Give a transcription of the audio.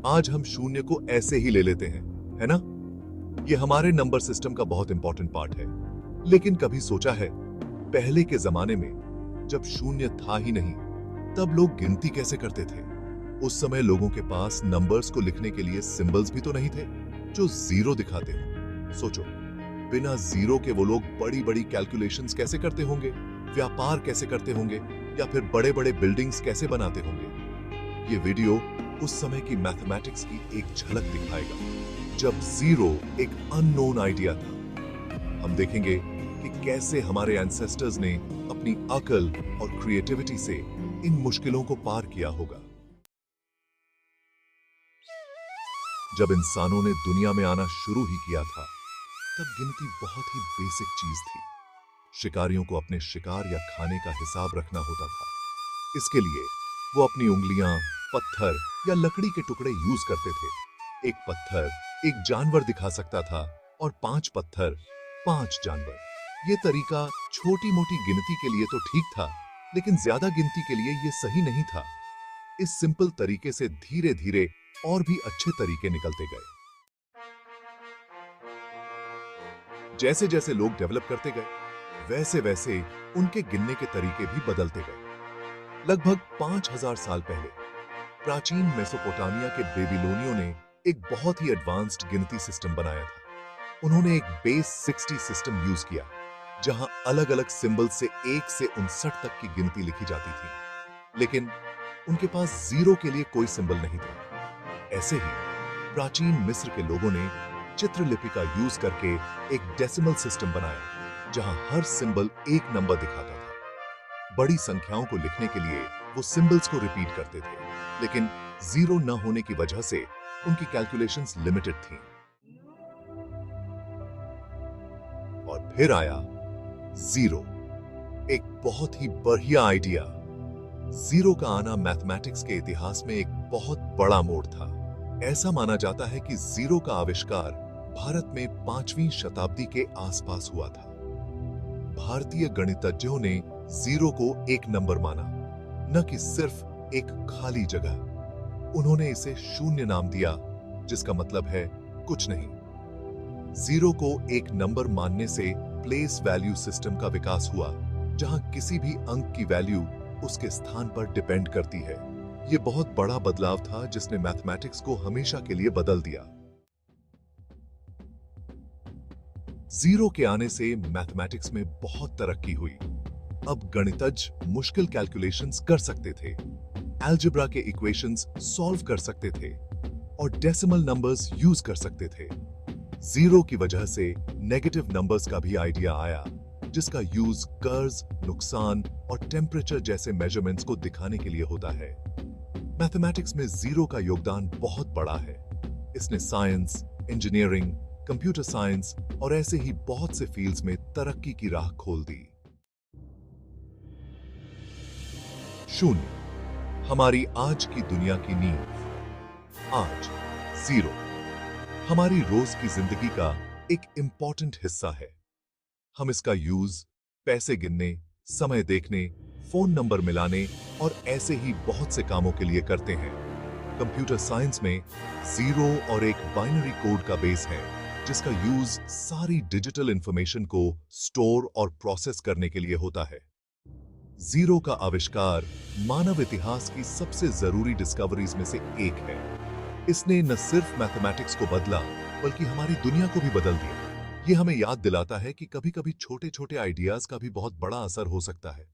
आज हम शून्य को ऐसे ही ले लेते हैं, है ना? ये हमारे नंबर सिस्टम का बहुत इंपॉर्टेंट पार्ट है। लेकिन कभी सोचा है, पहले के जमाने में जब शून्य था ही नहीं, तब लोग गिनती कैसे करते थे? उस समय लोगों के पास नंबर्स को लिखने के लिए सिंबल्स भी तो नहीं थे जो जीरो दिखाते हो। सोचो, बिना जीरो के वो लोग बड़ी बड़ी कैलकुलेशंस कैसे करते होंगे, व्यापार कैसे करते होंगे, या फिर बड़े बड़े बिल्डिंग्स कैसे बनाते होंगे? ये वीडियो उस समय की मैथमेटिक्स की एक झलक दिखाएगा, जब जीरो एक अननोन आइडिया था। हम देखेंगे कि कैसे हमारे एंसेस्टर्स ने अपनी अकल और क्रिएटिविटी से इन मुश्किलों को पार किया होगा। जब इंसानों ने दुनिया में आना शुरू ही किया था, तब गिनती बहुत ही बेसिक चीज थी। शिकारियों को अपने शिकार या खाने का हिसाब रखना होता था। इसके लिए वो अपनी उंगलियां, पत्थर या लकड़ी के टुकड़े यूज करते थे। एक पत्थर एक जानवर दिखा सकता था और 5 पत्थर 5 जानवर। ये तरीका छोटी मोटी गिनती के लिए तो ठीक था, लेकिन ज्यादा गिनती के लिए ये सही नहीं था। इस सिंपल तरीके से धीरे धीरे और भी अच्छे तरीके निकलते गए। जैसे जैसे लोग डेवलप करते गए, वैसे वैसे उनके गिनने के तरीके भी बदलते गए। लगभग 5000 साल पहले प्राचीन मेसोपोटामिया के बेबीलोनियों ने एक बहुत ही एडवांस्ड गिनती सिस्टम बनाया था। उन्होंने एक बेस 60 सिस्टम यूज किया, जहां अलग अलग सिंबल से 1 से 59 तक की गिनती लिखी जाती थी। लेकिन उनके पास जीरो के लिए कोई सिंबल नहीं था। ऐसे ही प्राचीन मिस्र के लोगों ने चित्रलिपि का यूज करके एक डेसिमल सिस्टम बनाया, जहां हर सिंबल एक नंबर दिखाता था। बड़ी संख्याओं को लिखने के लिए वो सिंबल्स को रिपीट करते थे, लेकिन जीरो न होने की वजह से उनकी कैलकुलेशंस लिमिटेड थीं। और फिर आया जीरो, एक बहुत ही बढ़िया आइडिया। जीरो का आना मैथमेटिक्स के इतिहास में एक बहुत बड़ा मोड़ था। ऐसा माना जाता है कि जीरो का आविष्कार भारत में 5वीं शताब्दी के आसपास हुआ था। भारतीय गणितज्ञों ने जीरो को एक नंबर माना, न कि सिर्फ एक खाली जगह। उन्होंने इसे शून्य नाम दिया, जिसका मतलब है कुछ नहीं। जीरो को एक नंबर मानने से प्लेस वैल्यू सिस्टम का विकास हुआ, जहां किसी भी अंक की वैल्यू उसके स्थान पर डिपेंड करती है। यह बहुत बड़ा बदलाव था, जिसने मैथमेटिक्स को हमेशा के लिए बदल दिया। जीरो के आने से मैथमेटिक्स में बहुत तरक्की हुई। अब गणितज्ञ मुश्किल कैलकुलेशंस कर सकते थे, अलजेब्रा के इक्वेशंस सॉल्व कर सकते थे और डेसिमल नंबर्स यूज कर सकते थे। जीरो की वजह से नेगेटिव नंबर्स का भी आइडिया आया, जिसका यूज कर्व्स, नुकसान और टेम्परेचर जैसे मेजरमेंट्स को दिखाने के लिए होता है। मैथमेटिक्स में जीरो का योगदान बहुत बड़ा है। इसने साइंस, इंजीनियरिंग, कंप्यूटर साइंस और ऐसे ही बहुत से फील्ड्स में तरक्की की राह खोल दी। शून्य हमारी आज की दुनिया की नींव। आज जीरो हमारी रोज की जिंदगी का एक इंपॉर्टेंट हिस्सा है। हम इसका यूज पैसे गिनने, समय देखने, फोन नंबर मिलाने और ऐसे ही बहुत से कामों के लिए करते हैं। कंप्यूटर साइंस में जीरो और एक बाइनरी कोड का बेस है, जिसका यूज सारी डिजिटल इंफॉर्मेशन को स्टोर और प्रोसेस करने के लिए होता है। जीरो का आविष्कार मानव इतिहास की सबसे जरूरी डिस्कवरीज में से एक है। इसने न सिर्फ मैथमेटिक्स को बदला, बल्कि हमारी दुनिया को भी बदल दिया। ये हमें याद दिलाता है कि कभी-कभी छोटे-छोटे आइडियाज का भी बहुत बड़ा असर हो सकता है।